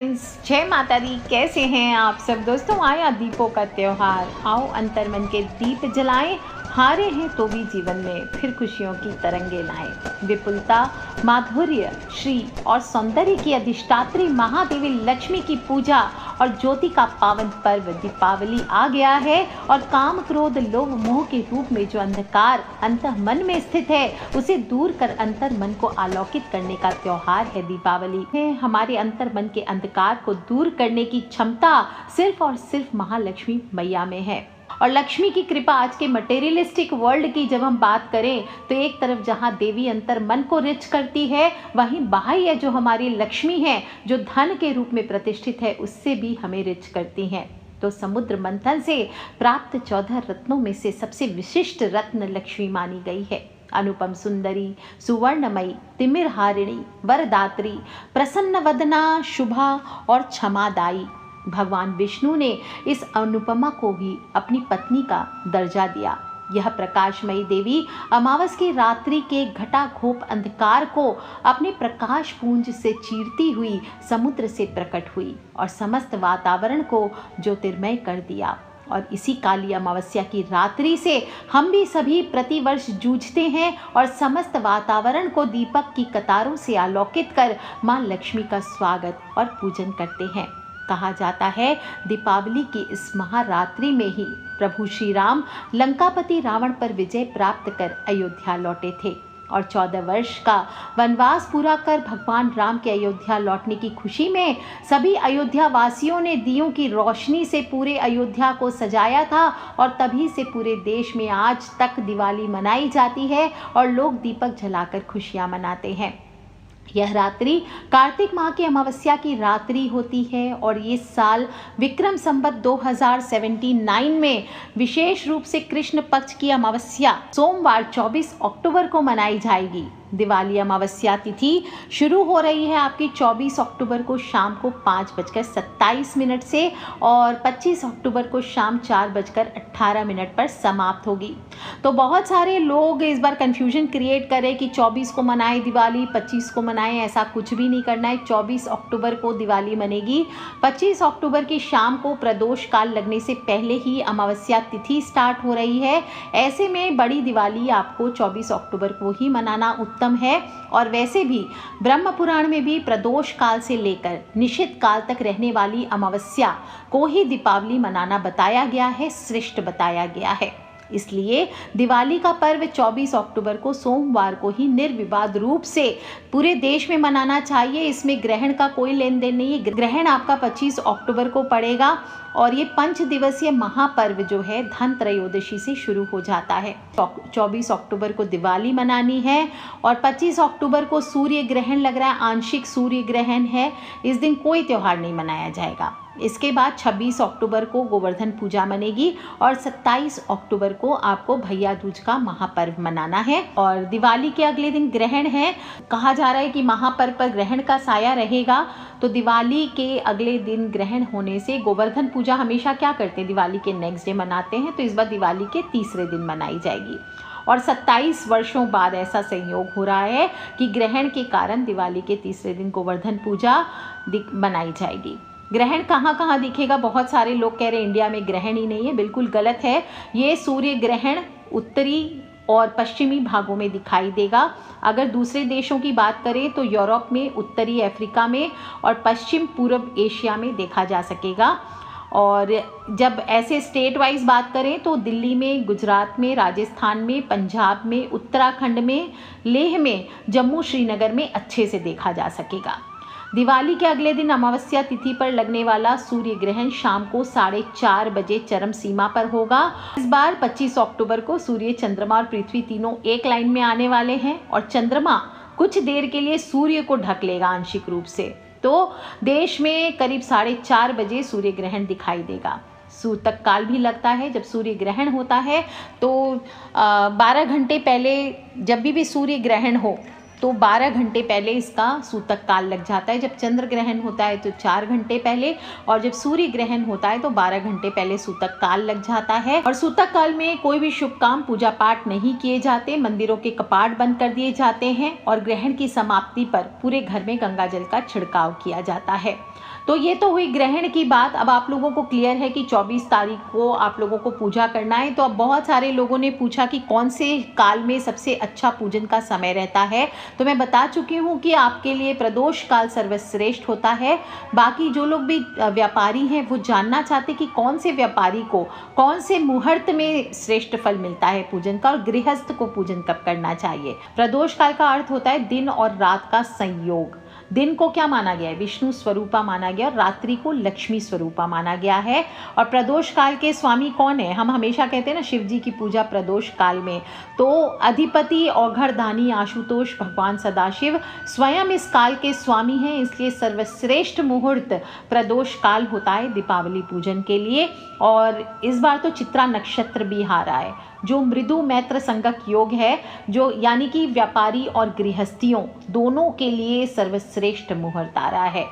जय माता दी। कैसे हैं आप सब दोस्तों। आया दीपों का त्योहार, आओ अंतर्मन के दीप जलाएं। हारे हैं तो भी जीवन में फिर खुशियों की तरंगे लाएं। विपुलता, माधुर्य, श्री और सौंदर्य की अधिष्ठात्री महादेवी लक्ष्मी की पूजा और ज्योति का पावन पर्व दीपावली आ गया है। और काम, क्रोध, लोभ, मोह के रूप में जो अंधकार अंतः मन में स्थित है, उसे दूर कर अंतर मन को आलोकित करने का त्योहार है दीपावली। है हमारे अंतर मन के अंधकार को दूर करने की क्षमता सिर्फ और सिर्फ महालक्ष्मी मैया में है। और लक्ष्मी की कृपा आज के मटेरियलिस्टिक वर्ल्ड की जब हम बात करें तो एक तरफ जहां देवी अंतर मन को रिच करती है, वहीं बाह्य जो हमारी लक्ष्मी है, जो धन के रूप में प्रतिष्ठित है, उससे भी हमें रिच करती हैं। तो समुद्र मंथन से प्राप्त 14 रत्नों में से सबसे विशिष्ट रत्न लक्ष्मी मानी गई है। अनुपम सुंदरी, सुवर्णमयी, तिमिर हारिणी, वरदात्री, प्रसन्न वदना, शुभा और क्षमादायी। भगवान विष्णु ने इस अनुपमा को ही अपनी पत्नी का दर्जा दिया। यह प्रकाशमयी देवी अमावस की रात्रि के घटाघोप अंधकार को अपने प्रकाश पुंज से चीरती हुई समुद्र से प्रकट हुई और समस्त वातावरण को ज्योतिर्मय कर दिया। और इसी काली अमावस्या की रात्रि से हम भी सभी प्रतिवर्ष जूझते हैं और समस्त वातावरण को दीपक की कतारों से आलोकित कर मां लक्ष्मी का स्वागत और पूजन करते हैं। कहा जाता है दीपावली की इस महारात्रि में ही प्रभु श्री राम लंकापति रावण पर विजय प्राप्त कर अयोध्या लौटे थे और 14 वर्ष का वनवास पूरा कर भगवान राम के अयोध्या लौटने की खुशी में सभी अयोध्या वासियों ने दियों की रोशनी से पूरे अयोध्या को सजाया था। और तभी से पूरे देश में आज तक दिवाली मनाई जाती है और लोग दीपक जलाकर खुशियां मनाते हैं। यह रात्रि कार्तिक माह की अमावस्या की रात्रि होती है और ये साल विक्रम संवत 2079 में विशेष रूप से कृष्ण पक्ष की अमावस्या सोमवार 24 अक्टूबर को मनाई जाएगी। दिवाली अमावस्या तिथि शुरू हो रही है आपकी 24 अक्टूबर को शाम को 5:27 से और 25 अक्टूबर को शाम 4:18 पर समाप्त होगी। तो बहुत सारे लोग इस बार कंफ्यूजन क्रिएट करें कि 24 को मनाए दिवाली, 25 को मनाएं। ऐसा कुछ भी नहीं करना है। 24 अक्टूबर को दिवाली मनेगी। 25 अक्टूबर की शाम को प्रदोष काल लगने से पहले ही अमावस्या तिथि स्टार्ट हो रही है। ऐसे में बड़ी दिवाली आपको 24 अक्टूबर को ही मनाना उत्तम है। और वैसे भी ब्रह्म पुराण में भी प्रदोष काल से लेकर निषिद्ध काल तक रहने वाली अमावस्या को ही दीपावली मनाना बताया गया है, श्रेष्ठ बताया गया है। इसलिए दिवाली का पर्व 24 अक्टूबर को सोमवार को ही निर्विवाद रूप से पूरे देश में मनाना चाहिए। इसमें ग्रहण का कोई लेन देन नहीं है। ग्रहण आपका 25 अक्टूबर को पड़ेगा और ये 5 दिवसीय महापर्व जो है धन त्रयोदशी से शुरू हो जाता है। 24 अक्टूबर को दिवाली मनानी है और 25 अक्टूबर को सूर्य ग्रहण लग रहा है, आंशिक सूर्य ग्रहण है। इस दिन कोई त्योहार नहीं मनाया जाएगा। इसके बाद 26 अक्टूबर को गोवर्धन पूजा मनेगी और 27 अक्टूबर को आपको भैया दूज का महापर्व मनाना है। और दिवाली के अगले दिन ग्रहण है। कहा जा रहा है कि महापर्व पर ग्रहण का साया रहेगा। तो दिवाली के अगले दिन ग्रहण होने से गोवर्धन पूजा हमेशा क्या करते हैं, दिवाली के नेक्स्ट डे मनाते हैं। तो इस बार दिवाली के तीसरे दिन मनाई जाएगी। और 27 वर्षों बाद ऐसा संयोग हो रहा है कि ग्रहण के कारण दिवाली के तीसरे दिन गोवर्धन पूजा मनाई जाएगी। ग्रहण कहाँ कहाँ दिखेगा, बहुत सारे लोग कह रहे हैं इंडिया में ग्रहण ही नहीं है। बिल्कुल गलत है। ये सूर्य ग्रहण उत्तरी और पश्चिमी भागों में दिखाई देगा। अगर दूसरे देशों की बात करें तो यूरोप में, उत्तरी अफ्रीका में और पश्चिम पूर्व एशिया में देखा जा सकेगा। और जब ऐसे स्टेट वाइज बात करें तो दिल्ली में, गुजरात में, राजस्थान में, पंजाब में, उत्तराखंड में, लेह में, जम्मू श्रीनगर में अच्छे से देखा जा सकेगा। दिवाली के अगले दिन अमावस्या तिथि पर लगने वाला सूर्य ग्रहण शाम को 4:30 बजे चरम सीमा पर होगा। इस बार 25 अक्टूबर को सूर्य, चंद्रमा और पृथ्वी तीनों एक लाइन में आने वाले हैं और चंद्रमा कुछ देर के लिए सूर्य को ढक लेगा आंशिक रूप से। तो देश में करीब 4:30 बजे सूर्य ग्रहण दिखाई देगा। सूतक काल भी लगता है जब सूर्य ग्रहण होता है। तो 12 घंटे पहले जब भी सूर्य ग्रहण हो तो 12 घंटे पहले इसका सूतक काल लग जाता है। जब चंद्र ग्रहण होता है तो 4 घंटे पहले, और जब सूर्य ग्रहण होता है तो 12 घंटे पहले सूतक काल लग जाता है। और सूतक काल में कोई भी शुभ काम, पूजा पाठ नहीं किए जाते। मंदिरों के कपाट बंद कर दिए जाते हैं और ग्रहण की समाप्ति पर पूरे घर में गंगा जल का छिड़काव किया जाता है। तो ये तो हुई ग्रहण की बात। अब आप लोगों को क्लियर है कि 24 तारीख को आप लोगों को पूजा करना है। तो अब बहुत सारे लोगों ने पूछा कि कौन से काल में सबसे अच्छा पूजन का समय रहता है। तो मैं बता चुकी हूँ कि आपके लिए प्रदोष काल सर्वश्रेष्ठ होता है। बाकी जो लोग भी व्यापारी हैं वो जानना चाहते कि कौन से व्यापारी को कौन से मुहूर्त में श्रेष्ठ फल मिलता है पूजन का, और गृहस्थ को पूजन कब करना चाहिए। प्रदोष काल का अर्थ होता है दिन और रात का संयोग। दिन को क्या माना गया है? विष्णु स्वरूपा माना गया, और रात्रि को लक्ष्मी स्वरूपा माना गया है। और प्रदोष काल के स्वामी कौन है? हम हमेशा कहते हैं ना, शिव जी की पूजा प्रदोष काल में। तो अधिपति औघड़दानी आशुतोष भगवान सदाशिव स्वयं इस काल के स्वामी हैं, इसलिए सर्वश्रेष्ठ मुहूर्त प्रदोष काल होता है दीपावली पूजन के लिए। और इस बार तो चित्रा नक्षत्र भी आ रहा है, जो मृदु मैत्र संगक योग है, जो यानी कि व्यापारी और गृहस्थियों दोनों के लिए सर्वश्रेष्ठ मुहूर्त आ रहा है।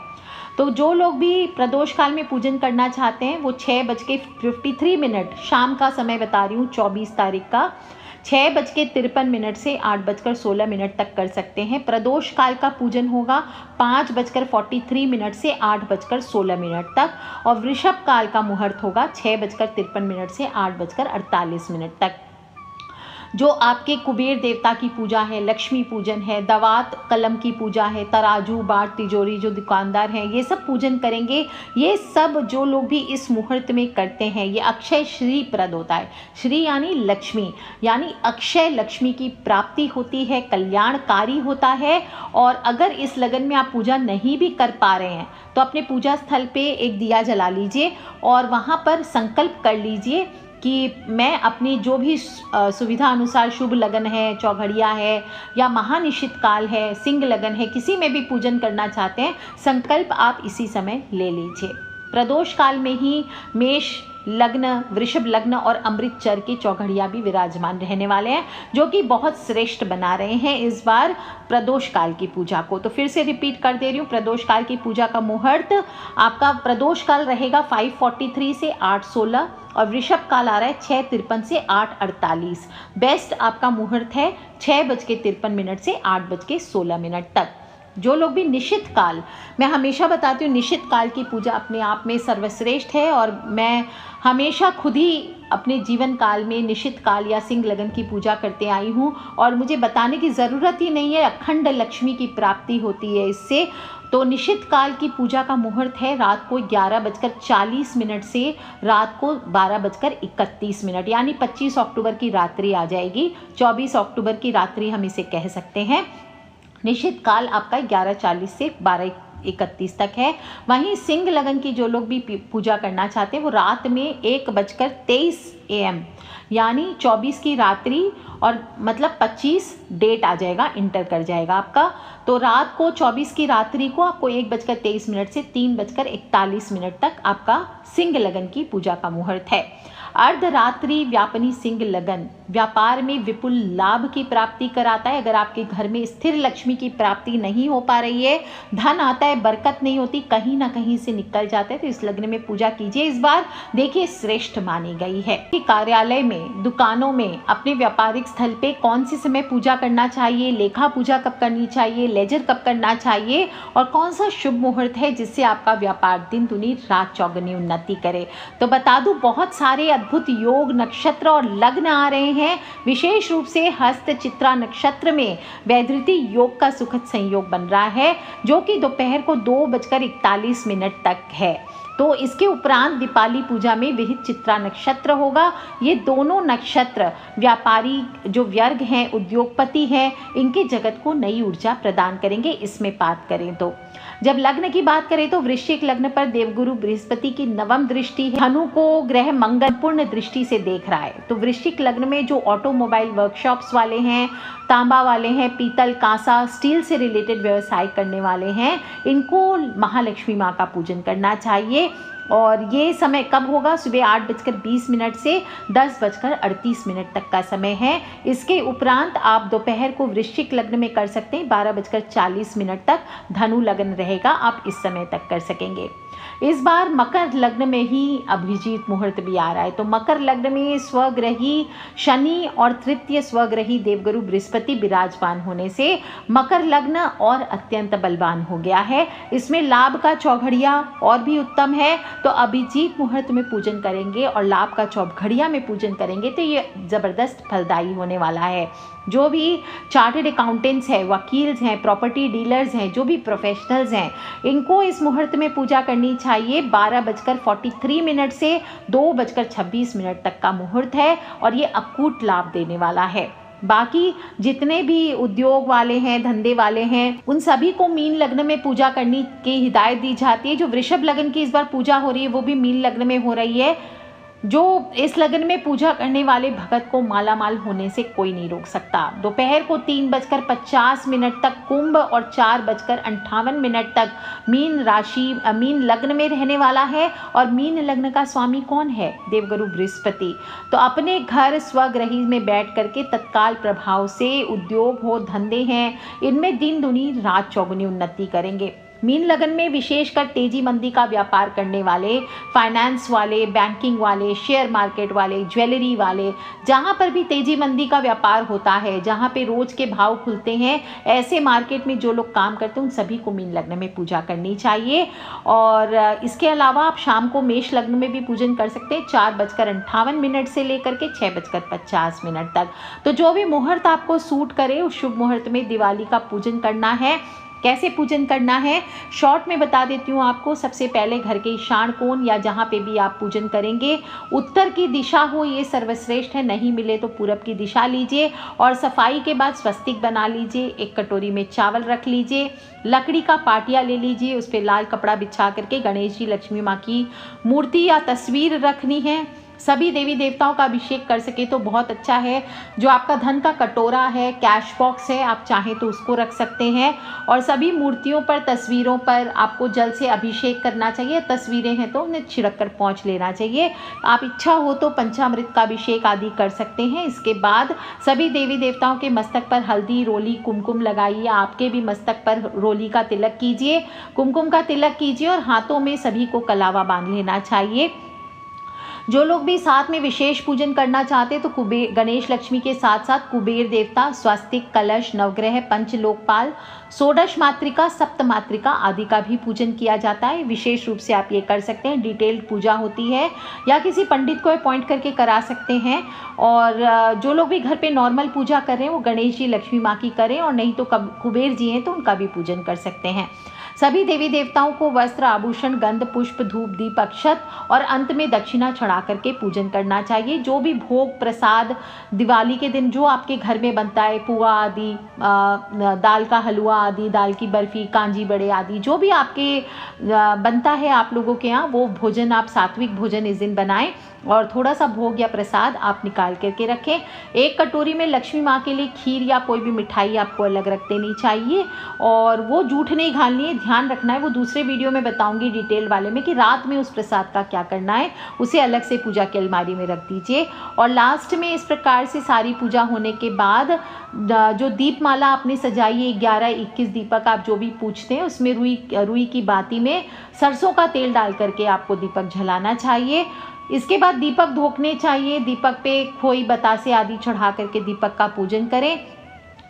तो जो लोग भी प्रदोष काल में पूजन करना चाहते हैं वो 6:53 शाम का समय बता रही हूँ, 24 तारीख का 6:53 से 8:16 तक कर सकते हैं। प्रदोष काल का पूजन होगा 5:43 से 8:16 तक, और वृषभ काल का मुहूर्त होगा 6:53 से 8:48 तक। जो आपके कुबेर देवता की पूजा है, लक्ष्मी पूजन है, दवात कलम की पूजा है, तराजू बाट तिजोरी जो दुकानदार हैं ये सब पूजन करेंगे। ये सब जो लोग भी इस मुहूर्त में करते हैं ये अक्षय श्री प्रद होता है। श्री यानी लक्ष्मी, यानी अक्षय लक्ष्मी की प्राप्ति होती है, कल्याणकारी होता है। और अगर इस लगन में आप पूजा नहीं भी कर पा रहे हैं तो अपने पूजा स्थल पे एक दिया जला लीजिए और वहाँ पर संकल्प कर लीजिए कि मैं अपनी जो भी सुविधा अनुसार शुभ लगन है, चौघड़िया है या महानिशित काल है, सिंह लगन है, किसी में भी पूजन करना चाहते हैं, संकल्प आप इसी समय ले लीजिए। प्रदोष काल में ही मेष लग्न, वृषभ लग्न और अमृत चर के चौघड़िया भी विराजमान रहने वाले हैं, जो कि बहुत श्रेष्ठ बना रहे हैं इस बार प्रदोष काल की पूजा को। तो फिर से रिपीट कर दे रही हूँ, प्रदोष काल की पूजा का मुहूर्त आपका प्रदोष काल रहेगा 5:43 से 8:16, और वृषभ काल आ रहा है 6:53 से 8:48। बेस्ट आपका मुहूर्त है 6:53 से 8:16 तक। जो लोग भी निशित काल, मैं हमेशा बताती हूँ निशित काल की पूजा अपने आप में सर्वश्रेष्ठ है, और मैं हमेशा खुद ही अपने जीवन काल में निशित काल या सिंह लगन की पूजा करते आई हूँ, और मुझे बताने की ज़रूरत ही नहीं है, अखंड लक्ष्मी की प्राप्ति होती है इससे। तो निशित काल की पूजा का मुहूर्त है रात को 11:40 से रात को 12:31, यानी 25 अक्टूबर की रात्रि आ जाएगी, 24 अक्टूबर की रात्रि हम इसे कह सकते हैं। निश्चित काल आपका 11:40 से 12:31 तक है। वहीं सिंह लगन की जो लोग भी पूजा करना चाहते हैं वो रात में 1:23 AM, यानी 24 की रात्रि और मतलब 25 डेट आ जाएगा, इंटर कर जाएगा आपका। तो रात को 24 की रात्रि को आपको 1:23 से 3:41 तक आपका सिंह लगन की पूजा का मुहूर्त है। अर्धरात्रि व्यापनी सिंह लगन व्यापार में विपुल लाभ की प्राप्ति कराता है। अगर आपके घर में स्थिर लक्ष्मी की प्राप्ति नहीं हो पा रही है, धन आता है, बरकत नहीं होती, कहीं ना कहीं से निकल जाते हैं, तो इस लग्न में पूजा कीजिए। इस बार देखिए श्रेष्ठ मानी गई है। कार्यालय में, दुकानों में, अपने व्यापारिक स्थल पे कौन सी समय पूजा करना चाहिए, लेखा पूजा कब करनी चाहिए, लेजर कब करना चाहिए, और कौन सा शुभ मुहूर्त है जिससे आपका व्यापार दिन दुनी रात चौगुनी उन्नति करे। तो बता दूं, बहुत सारे अद्भुत योग, नक्षत्र और लग्न आ रहे हैं। विशेष रूप से हस्त चित्रा नक्षत्र में वैधृति योग का सुखद संयोग बन रहा है, जो कि दोपहर को 2:41 तक है। तो इसके उपरांत दीपावली पूजा में विहित चित्रा नक्षत्र होगा। ये दोनों नक्षत्र व्यापारी जो वर्ग हैं, उद्योगपति हैं, इनके जगत को नई ऊर्जा प्रदान करेंगे। इसमें बात करें तो जब लग्न की बात करें तो वृश्चिक लग्न पर देवगुरु बृहस्पति की 9वीं दृष्टि है। धनु को ग्रह मंगल पूर्ण दृष्टि से देख रहा है। तो वृश्चिक लग्न में जो ऑटोमोबाइल वर्कशॉप्स वाले हैं, तांबा वाले हैं, पीतल, कांसा, स्टील से रिलेटेड व्यवसाय करने वाले हैं, इनको महालक्ष्मी माँ का पूजन करना चाहिए। और ये समय कब होगा? सुबह 8:20 से 10:38 तक का समय है। इसके उपरांत आप दोपहर को वृश्चिक लग्न में कर सकते हैं, 12:40 तक धनु लग्न रहेगा, आप इस समय तक कर सकेंगे। इस बार मकर लग्न में ही अभिजीत मुहूर्त भी आ रहा है। तो मकर लग्न में स्वग्रही शनि और तृतीय स्वग्रही देवगुरु बृहस्पति विराजमान होने से मकर लग्न और अत्यंत बलवान हो गया है। इसमें लाभ का चौघड़िया और भी उत्तम है। तो अभिजीत मुहूर्त में पूजन करेंगे और लाभ का चौघड़िया में पूजन करेंगे तो ये जबरदस्त फलदायी होने वाला है। जो भी चार्टर्ड अकाउंटेंट्स हैं, वकील्स हैं, प्रॉपर्टी डीलर्स हैं, जो भी प्रोफेशनल्स हैं, इनको इस मुहूर्त में पूजा करनी चाहिए। 12:43 से 2:26 तक का मुहूर्त है और ये अकूट लाभ देने वाला है। बाकी जितने भी उद्योग वाले हैं, धंधे वाले हैं, उन सभी को मीन लग्न में पूजा करने की हिदायत दी जाती है। जो वृषभ लग्न की इस बार पूजा हो रही है वो भी मीन लग्न में हो रही है। जो इस लग्न में पूजा करने वाले भगत को मालामाल होने से कोई नहीं रोक सकता। दोपहर को 3:50 तक कुंभ और 4:58 तक मीन लग्न में रहने वाला है। और मीन लग्न का स्वामी कौन है? देवगुरु बृहस्पति। तो अपने घर स्वगृही में बैठ करके तत्काल प्रभाव से उद्योग हो, धंधे हैं, इनमें दिन दुनी रात चौगुनी उन्नति करेंगे। मीन लगन में विशेषकर तेजी मंदी का व्यापार करने वाले, फाइनेंस वाले, बैंकिंग वाले, शेयर मार्केट वाले, ज्वेलरी वाले, जहां पर भी तेजी मंदी का व्यापार होता है, जहां पे रोज के भाव खुलते हैं, ऐसे मार्केट में जो लोग काम करते हैं उन सभी को मीन लग्न में पूजा करनी चाहिए। और इसके अलावा आप शाम को मेष लग्न में भी पूजन कर सकते हैं 4:58 से लेकर के 6:50 तक। तो जो भी मुहूर्त आपको सूट करे उस शुभ मुहूर्त में दिवाली का पूजन करना है। कैसे पूजन करना है शॉर्ट में बता देती हूँ आपको। सबसे पहले घर के ईशान कोण या जहाँ पे भी आप पूजन करेंगे उत्तर की दिशा हो, ये सर्वश्रेष्ठ है। नहीं मिले तो पूरब की दिशा लीजिए और सफाई के बाद स्वस्तिक बना लीजिए। एक कटोरी में चावल रख लीजिए, लकड़ी का पाटिया ले लीजिए, उस पर लाल कपड़ा बिछा करके गणेश जी, लक्ष्मी माँ की मूर्ति या तस्वीर रखनी है। सभी देवी देवताओं का अभिषेक कर सके तो बहुत अच्छा है। जो आपका धन का कटोरा है, कैश बॉक्स है, आप चाहें तो उसको रख सकते हैं। और सभी मूर्तियों पर, तस्वीरों पर आपको जल से अभिषेक करना चाहिए। तस्वीरें हैं तो उन्हें छिड़क कर पहुँच लेना चाहिए। आप इच्छा हो तो पंचामृत का अभिषेक आदि कर सकते हैं। इसके बाद सभी देवी देवताओं के मस्तक पर हल्दी, रोली, कुमकुम लगाइए। आपके भी मस्तक पर रोली का तिलक कीजिए, कुमकुम का तिलक कीजिए और हाथों में सभी को कलावा बांध लेना चाहिए। जो लोग भी साथ में विशेष पूजन करना चाहते तो कुबेर, गणेश लक्ष्मी के साथ साथ कुबेर देवता, स्वास्तिक, कलश, नवग्रह, पंचलोकपाल, षोडश मातृका, सप्त मातृका आदि का भी पूजन किया जाता है। विशेष रूप से आप ये कर सकते हैं। डिटेल्ड पूजा होती है या किसी पंडित को अपॉइंट करके करा सकते हैं। और जो लोग भी घर पे नॉर्मल पूजा कर रहे हैं वो गणेश जी, लक्ष्मी माँ की करें, और नहीं तो कुबेर जी हैं तो उनका भी पूजन कर सकते हैं। सभी देवी देवताओं को वस्त्र, आभूषण, गंध, पुष्प, धूप, दीप, अक्षत और अंत में दक्षिणा चढ़ा करके पूजन करना चाहिए। जो भी भोग प्रसाद दिवाली के दिन जो आपके घर में बनता है, पुआ आदि, दाल का हलवा आदि, दाल की बर्फी, कांजी बड़े आदि, जो भी आपके बनता है आप लोगों के यहाँ, वो भोजन आप सात्विक भोजन इस दिन बनाएं और थोड़ा सा भोग या प्रसाद आप निकाल करके रखें। एक कटोरी में लक्ष्मी माँ के लिए खीर या कोई भी मिठाई आपको अलग रख देनी चाहिए और वो जूठ नहीं घालनी है। ध्यान रखना है, वो दूसरे वीडियो में बताऊंगी डिटेल वाले में कि रात में उस प्रसाद का क्या करना है। उसे अलग से पूजा की अलमारी में रख दीजिए। और लास्ट में इस प्रकार से सारी पूजा होने के बाद जो दीपमाला आपने सजाई है 11-21 दीपक आप जो भी पूजते हैं उसमें रुई की बाती में सरसों का तेल डाल करके आपको दीपक जलाना चाहिए। इसके बाद दीपक धोखने चाहिए। दीपक पे खोई, बतासे आदि चढ़ा करके दीपक का पूजन करें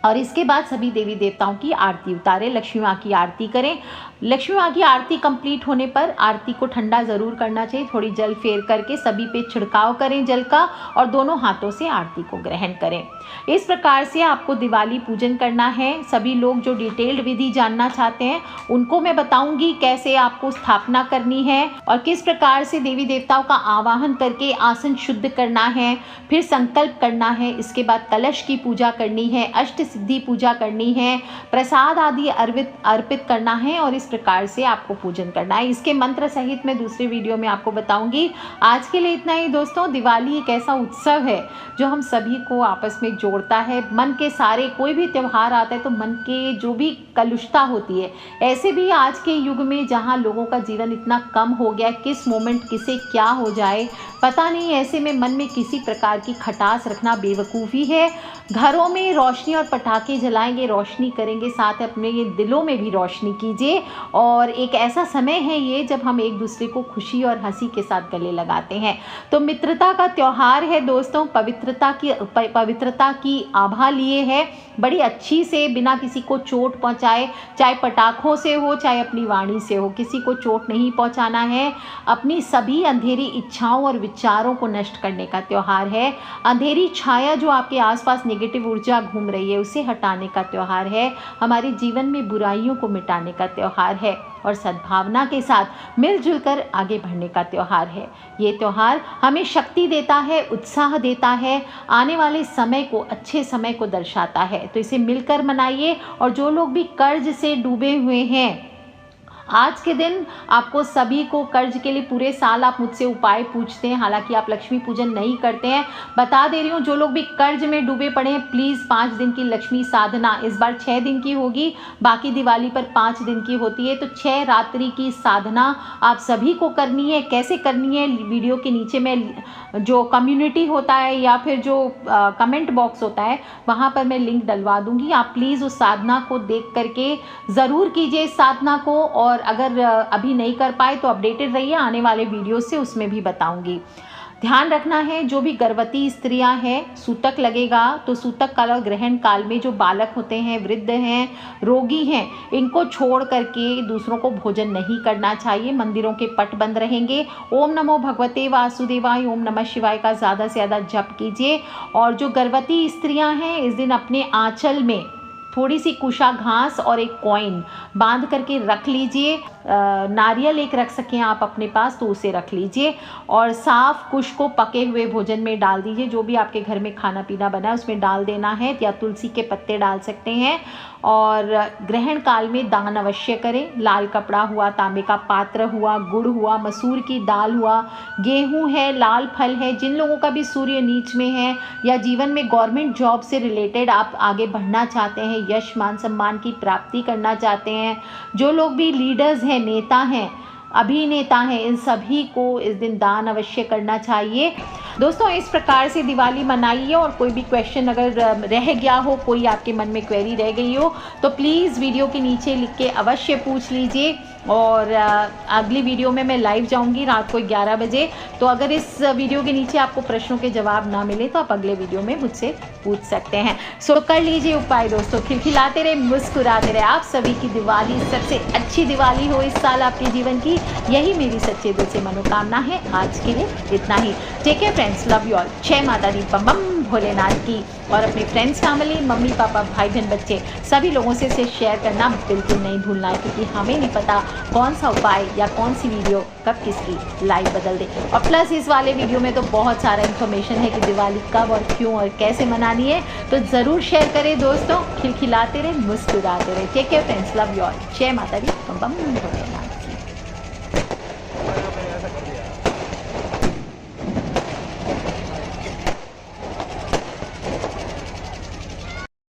और इसके बाद सभी देवी देवताओं की आरती उतारें, लक्ष्मी माँ की आरती करें। लक्ष्मी माँ की आरती कंप्लीट होने पर आरती को ठंडा ज़रूर करना चाहिए। थोड़ी जल फेर करके सभी पे छिड़काव करें जल का और दोनों हाथों से आरती को ग्रहण करें। इस प्रकार से आपको दिवाली पूजन करना है। सभी लोग जो डिटेल्ड विधि जानना चाहते हैं उनको मैं बताऊंगी कैसे आपको स्थापना करनी है और किस प्रकार से देवी देवताओं का आवाहन करके आसन शुद्ध करना है, फिर संकल्प करना है। इसके बाद कलश की पूजा करनी है, अष्ट सिद्धि पूजा करनी है, प्रसाद आदि अर्पित करना है और इस प्रकार से आपको पूजन करना है। इसके मंत्र सहित मैं दूसरे वीडियो में आपको बताऊंगी। आज के लिए इतना ही दोस्तों। दिवाली एक ऐसा उत्सव है जो हम सभी को आपस में जोड़ता है। मन के सारे, कोई भी त्यौहार आता है तो मन के जो भी कलुषता होती है, ऐसे भी आज के युग में जहाँ लोगों का जीवन इतना कम हो गया, किस मोमेंट किसे क्या हो जाए पता नहीं, ऐसे में मन में किसी प्रकार की खटास रखना बेवकूफ़ी है। घरों में रोशनी और पटाखे जलाएंगे, रोशनी करेंगे, साथ अपने ये दिलों में भी रोशनी कीजिए। और एक ऐसा समय है ये जब हम एक दूसरे को खुशी और हंसी के साथ गले लगाते हैं। तो मित्रता का त्यौहार है दोस्तों, पवित्रता की आभा लिए है, बड़ी अच्छी से, बिना किसी को चोट पहुंचाए, चाहे पटाखों से हो चाहे अपनी वाणी से हो, किसी को चोट नहीं पहुंचाना है। अपनी सभी अंधेरी इच्छाओं और विचारों को नष्ट करने का त्यौहार है। अंधेरी छाया जो आपके आसपास नेगेटिव ऊर्जा घूम रही है उसे हटाने का त्यौहार है। हमारे जीवन में बुराइयों को मिटाने का त्यौहार है और सद्भावना के साथ मिलजुल कर आगे बढ़ने का त्यौहार है। ये त्यौहार हमें शक्ति देता है, उत्साह देता है, आने वाले समय को, अच्छे समय को दर्शाता है। तो इसे मिलकर मनाइए। और जो लोग भी कर्ज से डूबे हुए हैं, आज के दिन आपको सभी को कर्ज के लिए पूरे साल आप मुझसे उपाय पूछते हैं, हालांकि आप लक्ष्मी पूजन नहीं करते हैं। बता दे रही हूँ, जो लोग भी कर्ज में डूबे पड़े हैं, प्लीज़ 5 दिन की लक्ष्मी साधना, इस बार 6 दिन की होगी, बाकी दिवाली पर 5 दिन की होती है। तो 6 रात्रि की साधना आप सभी को करनी है। कैसे करनी है, वीडियो के नीचे में जो कम्युनिटी होता है या फिर जो कमेंट बॉक्स होता है वहाँ पर मैं लिंक डलवा दूँगी। आप प्लीज़ उस साधना को देख करके ज़रूर कीजिए इस साधना को। और अगर अभी नहीं कर पाए तो अपडेटेड रहिए, आने वाले वीडियो से उसमें भी बताऊंगी। ध्यान रखना है, जो भी गर्भवती स्त्रियां हैं, सूतक लगेगा तो सूतक काल और ग्रहण काल में जो बालक होते हैं, वृद्ध हैं, रोगी हैं, इनको छोड़ करके दूसरों को भोजन नहीं करना चाहिए। मंदिरों के पट बंद रहेंगे। ओम नमो भगवते वासुदेवाय, ओम नमः शिवाय का ज़्यादा से ज़्यादा जप कीजिए। और जो गर्भवती स्त्रियां हैं, इस दिन अपने आंचल में थोड़ी सी कुशा घास और एक कॉइन बांध करके रख लीजिए। नारियल एक रख सकें आप अपने पास तो उसे रख लीजिए। और साफ कुश को पके हुए भोजन में डाल दीजिए। जो भी आपके घर में खाना पीना बना है उसमें डाल देना है, या तुलसी के पत्ते डाल सकते हैं। और ग्रहण काल में दान अवश्य करें। लाल कपड़ा हुआ, तांबे का पात्र हुआ, गुड़ हुआ, मसूर की दाल हुआ, गेहूं है, लाल फल है। जिन लोगों का भी सूर्य नीच में है या जीवन में गवर्नमेंट जॉब से रिलेटेड आप आगे बढ़ना चाहते हैं, यश मान सम्मान की प्राप्ति करना चाहते हैं, जो लोग भी लीडर्स हैं, नेता हैं, अभिनेता हैं, इन सभी को इस दिन दान अवश्य करना चाहिए। दोस्तों, इस प्रकार से दिवाली मनाइए। और कोई भी क्वेश्चन अगर रह गया हो, कोई आपके मन में क्वेरी रह गई हो, तो प्लीज़ वीडियो के नीचे लिख के अवश्य पूछ लीजिए। और अगली वीडियो में मैं लाइव जाऊंगी रात को 11 बजे। तो अगर इस वीडियो के नीचे आपको प्रश्नों के जवाब ना मिले तो आप अगले वीडियो में मुझसे पूछ सकते हैं। सो कर लीजिए उपाय दोस्तों, खिलखिलाते रहे, मुस्कुराते रहे। आप सभी की दिवाली सबसे अच्छी दिवाली हो इस साल आपके जीवन की, यही मेरी सच्चे दिल से मनोकामना है। आज के लिए इतना ही। Take care friends, love you all. जय माता दी, बम बम भोलेनाथ की। और अपने फ्रेंड्स, फैमिली, मम्मी पापा, भाई बहन, बच्चे, सभी लोगों से इसे शेयर करना बिल्कुल नहीं भूलना है, क्योंकि हमें नहीं पता कौन सा उपाय या कौन सी वीडियो कब किसकी लाइफ बदल दे। और प्लस इस वाले वीडियो में तो बहुत सारा इन्फॉर्मेशन है कि दिवाली कब और क्यों और कैसे मनानी है। तो ज़रूर शेयर करें दोस्तों। खिलखिलाते रहे, मुस्कुराते रहे। Take care friends, love you all. जय माता दी, बम बम भोलेनाथ।